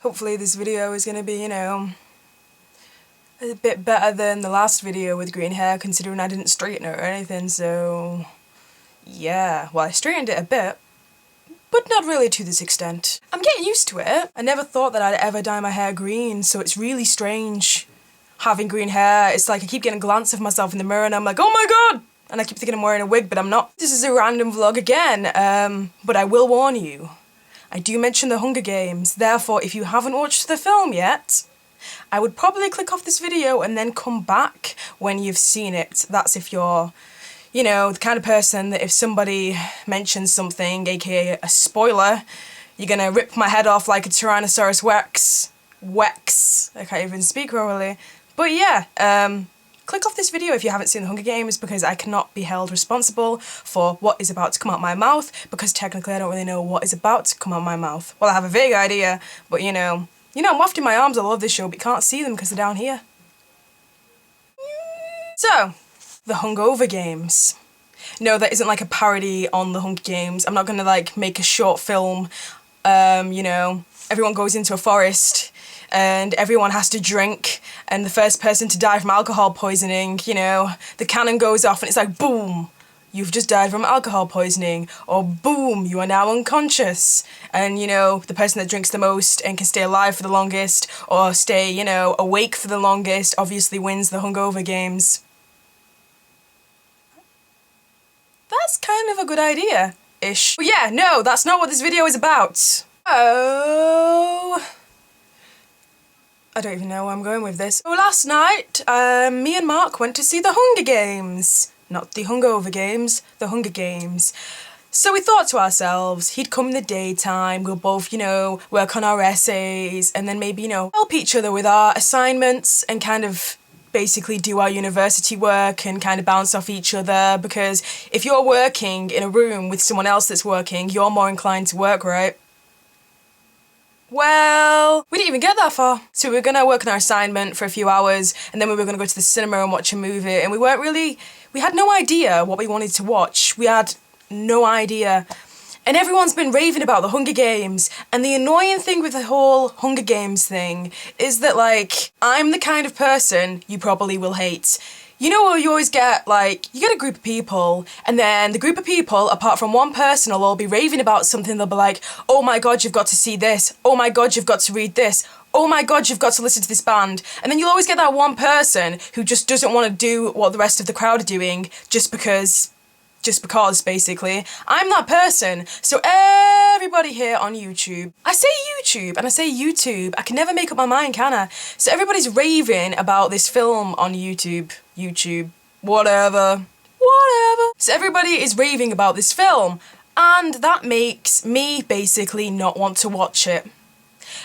Hopefully this video is gonna be, you know, a bit better than the last video with green hair, considering I didn't straighten it or anything, so yeah. Well, I straightened it a bit, but not really to this extent. I'm getting used to it. I never thought that I'd ever dye my hair green, so it's really strange having green hair. It's like I keep getting a glance of myself in the mirror and I'm like, oh my god! And I keep thinking I'm wearing a wig, but I'm not. This is a random vlog again, but I will warn you. I do mention the Hunger Games, therefore if you haven't watched the film yet, I would probably click off this video and then come back when you've seen it. That's if you're, you know, the kind of person that if somebody mentions something, aka a spoiler, you're gonna rip my head off like a Tyrannosaurus Rex. I can't even speak really. But yeah, click off this video if you haven't seen the Hunger Games, because I cannot be held responsible for what is about to come out my mouth, because technically I don't really know what is about to come out my mouth. Well, I have a vague idea, but you know, I'm wafting my arms all over this show, but you can't see them because they're down here. So, the Hungover Games. No, that isn't like a parody on the Hunger Games. I'm not gonna like make a short film, you know, everyone goes into a forest and everyone has to drink, and the first person to die from alcohol poisoning, you know, the cannon goes off and it's like, boom, you've just died from alcohol poisoning, or boom, you are now unconscious, and you know, the person that drinks the most and can stay alive for the longest, or stay, you know, awake for the longest, obviously wins the Hungover Games. That's kind of a good idea-ish. But yeah, no, that's not what this video is about. Oh, I don't even know where I'm going with this. So last night, me and Mark went to see the Hunger Games. Not the Hungover Games, the Hunger Games. So we thought to ourselves, he'd come in the daytime, we'll both, you know, work on our essays, and then maybe, you know, help each other with our assignments and kind of basically do our university work and kind of bounce off each other, because if you're working in a room with someone else that's working, you're more inclined to work, right? Well, we didn't even get that far. So we were gonna work on our assignment for a few hours, and then we were gonna go to the cinema and watch a movie, and we had no idea what we wanted to watch. We had no idea. And everyone's been raving about the Hunger Games, and the annoying thing with the whole Hunger Games thing is that, like, I'm the kind of person you probably will hate. You know where you always get, like, you get a group of people, and then the group of people, apart from one person, will all be raving about something. They'll be like, oh my god, you've got to see this. Oh my god, you've got to read this. Oh my god, you've got to listen to this band. And then you'll always get that one person who just doesn't want to do what the rest of the crowd are doing just because, basically. I'm that person. So everybody here on YouTube, I say YouTube and I say YouTube. I can never make up my mind, can I? So everybody's raving about this film on YouTube, whatever. So everybody is raving about this film, and that makes me basically not want to watch it.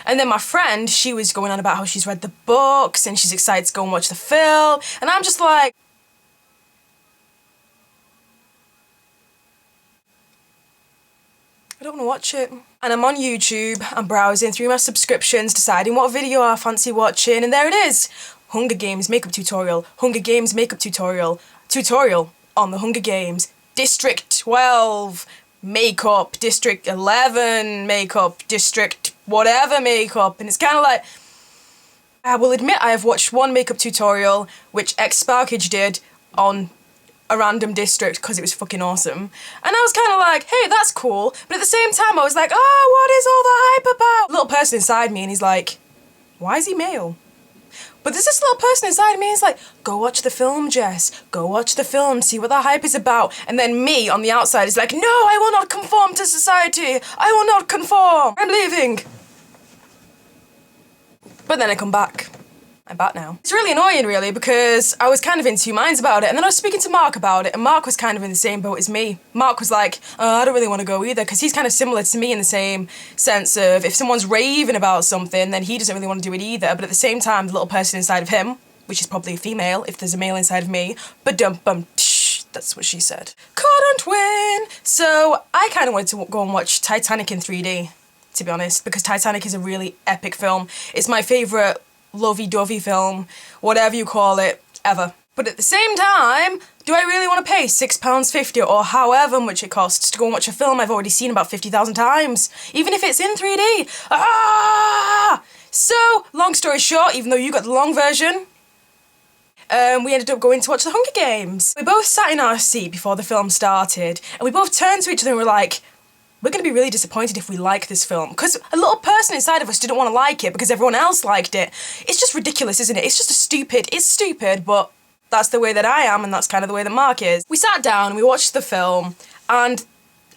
And then my friend, she was going on about how she's read the books and she's excited to go and watch the film, and I'm just like, I don't want to watch it. And I'm on YouTube, I'm browsing through my subscriptions, deciding what video I fancy watching, and there it is! Hunger Games makeup tutorial, Hunger Games makeup tutorial, tutorial on the Hunger Games, District 12 makeup, District 11 makeup, District whatever makeup, and it's kind of like, I will admit I have watched one makeup tutorial, which Sparkage did on a random district because it was fucking awesome. And I was kind of like, hey, that's cool. But at the same time, I was like, oh, what is all the hype about? Little person inside me, and he's like, why is he male? But there's this little person inside me, he's like, go watch the film, Jess. Go watch the film, see what the hype is about. And then me on the outside is like, no, I will not conform to society. I will not conform. I'm leaving. But then I come back. I'm back now. It's really annoying, really, because I was kind of in two minds about it, and then I was speaking to Mark about it, and Mark was kind of in the same boat as me. Mark was like, I don't really want to go either, because he's kind of similar to me in the same sense of if someone's raving about something, then he doesn't really want to do it either, but at the same time, the little person inside of him, which is probably a female if there's a male inside of me, that's what she said. Couldn't win! So I kind of wanted to go and watch Titanic in 3D, to be honest, because Titanic is a really epic film. It's my favourite lovey-dovey film, whatever you call it, ever. But at the same time, do I really want to pay £6.50 or however much it costs to go and watch a film I've already seen about 50,000 times? Even if it's in 3D. So, long story short, even though you got the long version, we ended up going to watch the Hunger Games. We both sat in our seat before the film started, and we both turned to each other and were like, we're going to be really disappointed if we like this film. Because a little person inside of us didn't want to like it because everyone else liked it. It's just ridiculous, isn't it? It's stupid, but that's the way that I am, and that's kind of the way that Mark is. We sat down and we watched the film, and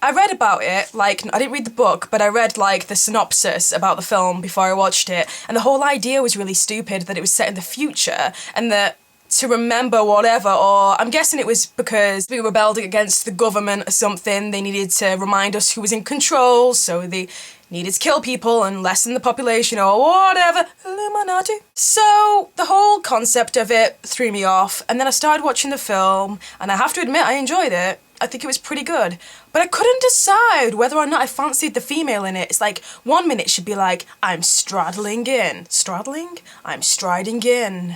I read about it, like, I didn't read the book, but I read, like, the synopsis about the film before I watched it, and the whole idea was really stupid, that it was set in the future, and that to remember whatever, or I'm guessing it was because we rebelled against the government or something, they needed to remind us who was in control, so they needed to kill people and lessen the population or whatever, Illuminati. So the whole concept of it threw me off, and then I started watching the film, and I have to admit I enjoyed it. I think it was pretty good. But I couldn't decide whether or not I fancied the female in it. It's like, 1 minute she'd be like, I'm straddling in. Straddling? I'm striding in.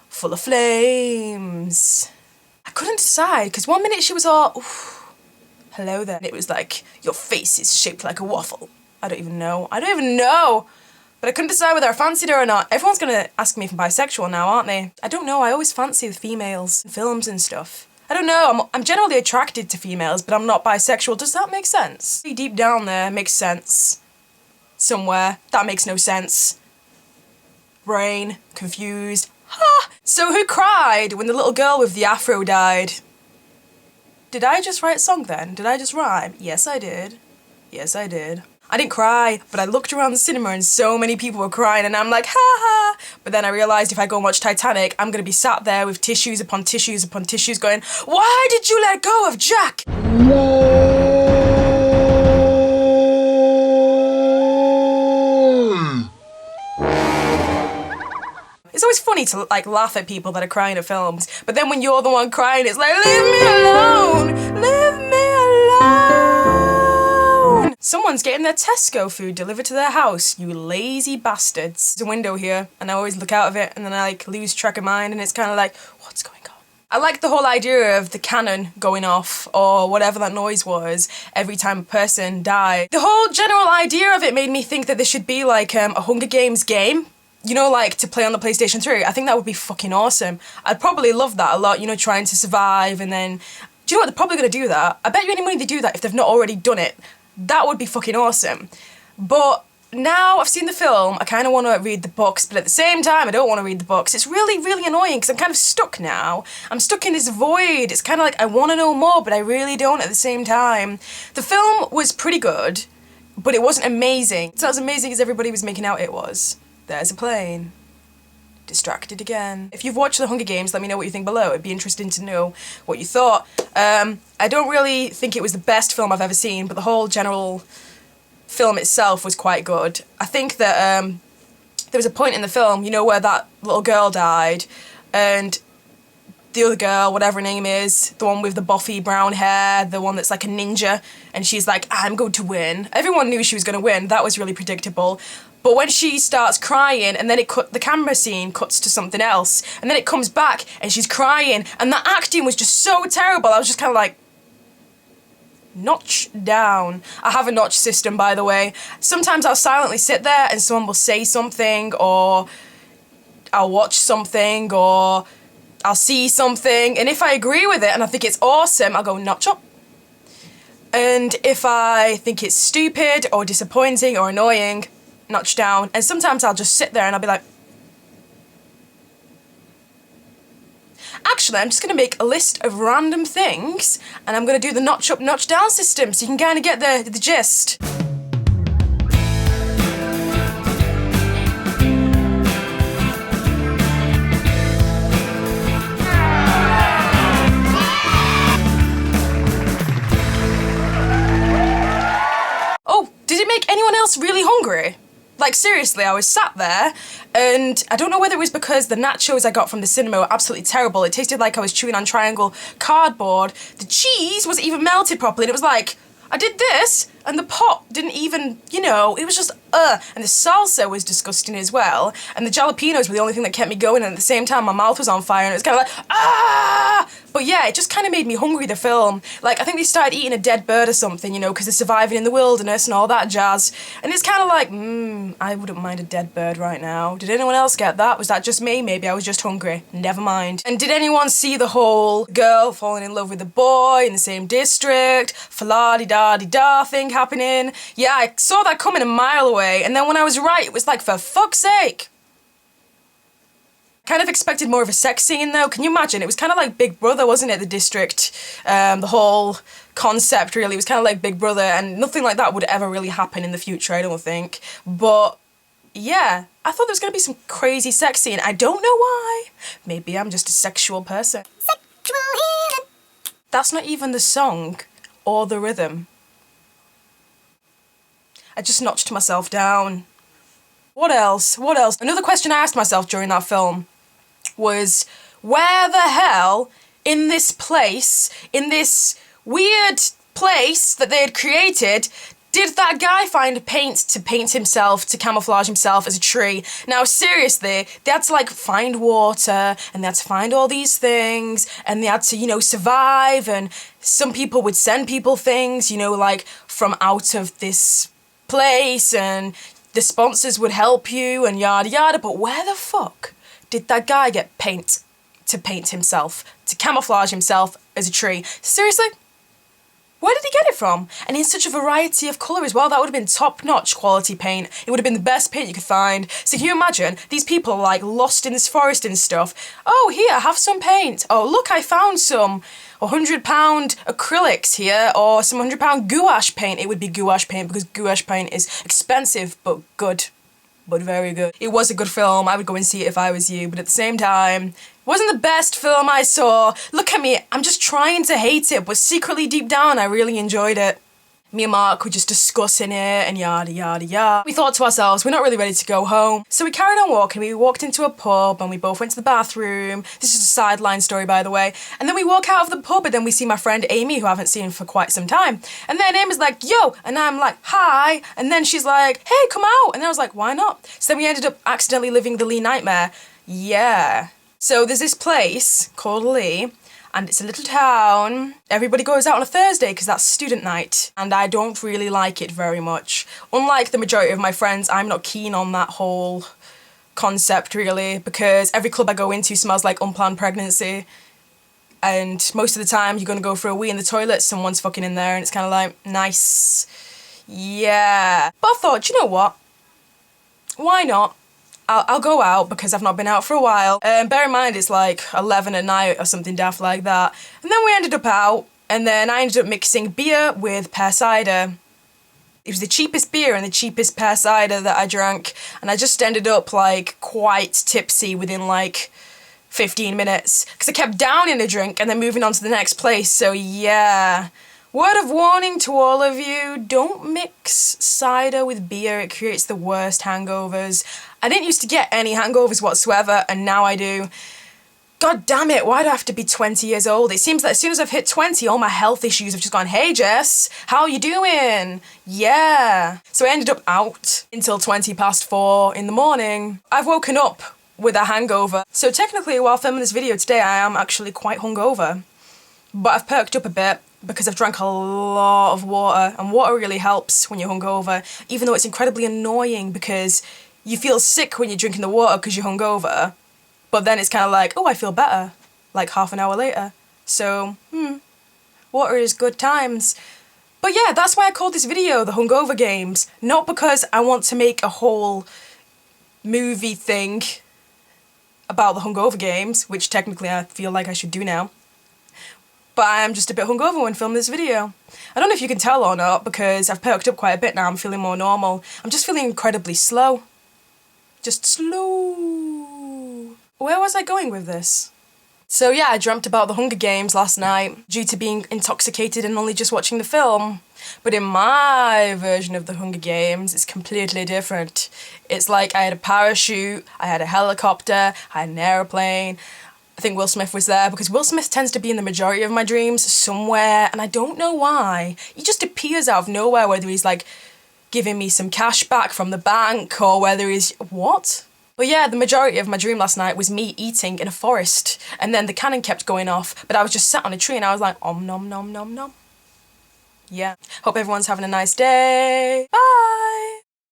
Full of flames. I couldn't decide, because 1 minute she was all, oof, hello there. And it was like, your face is shaped like a waffle. I don't even know. But I couldn't decide whether I fancied her or not. Everyone's gonna ask me if I'm bisexual now, aren't they? I don't know, I always fancy the females in films and stuff. I don't know, I'm generally attracted to females, but I'm not bisexual. Does that make sense? Deep down there, makes sense. Somewhere, that makes no sense. Brain, confused. Ha! So who cried when the little girl with the afro died? Did I just write a song then? Did I just rhyme? Yes, I did. Yes, I did. I didn't cry, but I looked around the cinema and so many people were crying and I'm like, ha ha! But then I realised if I go and watch Titanic, I'm gonna be sat there with tissues upon tissues upon tissues going, why did you let go of Jack? It's always funny to like laugh at people that are crying at films, but then when you're the one crying, it's like, leave me alone! Leave me alone! Someone's getting their Tesco food delivered to their house, you lazy bastards. There's a window here, and I always look out of it, and then I like lose track of mine, and it's kind of like, what's going on? I like the whole idea of the cannon going off, or whatever that noise was, every time a person died. The whole general idea of it made me think that there should be like a Hunger Games game. You know, like, to play on the PlayStation 3, I think that would be fucking awesome. I'd probably love that a lot, you know, trying to survive, and then... Do you know what, they're probably gonna do that. I bet you any money they do that if they've not already done it. That would be fucking awesome. But now I've seen the film, I kind of want to read the books, but at the same time, I don't want to read the books. It's really, really annoying, because I'm kind of stuck now. I'm stuck in this void. It's kind of like, I want to know more, but I really don't at the same time. The film was pretty good, but it wasn't amazing. It's not as amazing as everybody was making out it was. There's a plane. Distracted again. If you've watched The Hunger Games, let me know what you think below. It'd be interesting to know what you thought. I don't really think it was the best film I've ever seen, but the whole general film itself was quite good. I think that there was a point in the film, you know, where that little girl died, and the other girl, whatever her name is, the one with the buffy brown hair, the one that's like a ninja, and she's like, I'm going to win. Everyone knew she was going to win. That was really predictable. But when she starts crying, and then the camera scene cuts to something else, and then it comes back, and she's crying, and the acting was just so terrible. I was just kind of like, notch down. I have a notch system, by the way. Sometimes I'll silently sit there, and someone will say something, or I'll watch something, or I'll see something, and if I agree with it, and I think it's awesome, I'll go notch up. And if I think it's stupid, or disappointing, or annoying, notch down. And sometimes I'll just sit there and I'll be like, actually, I'm just going to make a list of random things and I'm going to do the notch up, notch down system so you can kind of get the gist. Oh, did it make anyone else really hungry? Like, seriously, I was sat there, and I don't know whether it was because the nachos I got from the cinema were absolutely terrible. It tasted like I was chewing on triangle cardboard. The cheese wasn't even melted properly, and it was like, I did this, And the pop didn't even, it was just, And the salsa was disgusting as well. And the jalapenos were the only thing that kept me going. And at the same time, my mouth was on fire and it was kind of like, ah! But yeah, it just kind of made me hungry, the film. Like, I think they started eating a dead bird or something, because they're surviving in the wilderness and all that jazz. And it's kind of like, I wouldn't mind a dead bird right now. Did anyone else get that? Was that just me? Maybe I was just hungry. Never mind. And did anyone see the whole girl falling in love with the boy in the same district, fa-la-di-da-di-da thing happening? Yeah, I saw that coming a mile away. And then when I was right, it was like, for fuck's sake. Kind of expected more of a sex scene though. Can you imagine? It was kind of like Big Brother, wasn't it? The district, the whole concept really was kind of like Big Brother, and nothing like that would ever really happen in the future, I don't think. But yeah, I thought there was gonna be some crazy sex scene. I don't know why. Maybe I'm just a sexual person. Sexual healing. That's not even the song or the rhythm. I just notched myself down. What else? What else? Another question I asked myself during that film was, where the hell in this place, in this weird place that they had created, did that guy find paint to paint himself, to camouflage himself as a tree? Now, seriously, they had to, find water, and they had to find all these things, and they had to, survive, and some people would send people things, from out of this place, and the sponsors would help you, and yada yada, but where the fuck did that guy get paint to paint himself, to camouflage himself as a tree? Seriously? Where did he get it from? And in such a variety of colour as well. That would have been top-notch quality paint. It would have been the best paint you could find. So can you imagine? These people are lost in this forest and stuff. Oh, here, have some paint. Oh, look, I found some £100 acrylics here, or some £100 gouache paint. It would be gouache paint because gouache paint is expensive, but good. But very good. It was a good film. I would go and see it if I was you, but at the same time, it wasn't the best film I saw. Look at me, I'm just trying to hate it, but secretly deep down, I really enjoyed it. Me and Mark were just discussing it and yada yada yada. We thought to ourselves, we're not really ready to go home. So we carried on walking. We walked into a pub and we both went to the bathroom. This is a sideline story, by the way. And then we walk out of the pub and then we see my friend Amy, who I haven't seen for quite some time. And then Amy's like, yo, and I'm like, hi. And then she's like, hey, come out. And then I was like, why not? So then we ended up accidentally living the Lee nightmare. Yeah. So there's this place called Lee, and it's a little town. Everybody goes out on a Thursday because that's student night, and I don't really like it very much. Unlike the majority of my friends, I'm not keen on that whole concept really, because every club I go into smells like unplanned pregnancy, and most of the time you're gonna go for a wee in the toilet, someone's fucking in there, and it's kind of like, nice. Yeah. But I thought, you know what? Why not? I'll go out because I've not been out for a while. Bear in mind it's 11 at night or something daft like that. And then we ended up out, and then I ended up mixing beer with pear cider. It was the cheapest beer and the cheapest pear cider that I drank, and I just ended up quite tipsy within 15 minutes because I kept downing the drink and then moving on to the next place. So yeah. Word of warning to all of you, don't mix cider with beer, it creates the worst hangovers. I didn't used to get any hangovers whatsoever, and now I do. God damn it, why do I have to be 20 years old? It seems that as soon as I've hit 20, all my health issues have just gone, hey Jess, how are you doing? Yeah. So I ended up out until 4:20 in the morning. I've woken up with a hangover. So technically, while filming this video today, I am actually quite hungover. But I've perked up a bit because I've drank a lot of water, and water really helps when you're hungover, even though it's incredibly annoying because you feel sick when you're drinking the water because you're hungover, but then it's kind of like, oh, I feel better, half an hour later. So, water is good times. But yeah, that's why I called this video the Hungover Games, not because I want to make a whole movie thing about the Hungover Games, which technically I feel like I should do now. But I am just a bit hungover when filming this video. I don't know if you can tell or not, because I've perked up quite a bit now, I'm feeling more normal. I'm just feeling incredibly slow. Just slow. Where was I going with this? So yeah, I dreamt about the Hunger Games last night, due to being intoxicated and only just watching the film. But in my version of the Hunger Games, it's completely different. It's like I had a parachute, I had a helicopter, I had an airplane, I think Will Smith was there because Will Smith tends to be in the majority of my dreams somewhere, and I don't know why. He just appears out of nowhere, whether he's like giving me some cash back from the bank or whether he's... What? But yeah, the majority of my dream last night was me eating in a forest, and then the cannon kept going off, but I was just sat on a tree and I was like, om nom nom nom nom. Yeah. Hope everyone's having a nice day. Bye!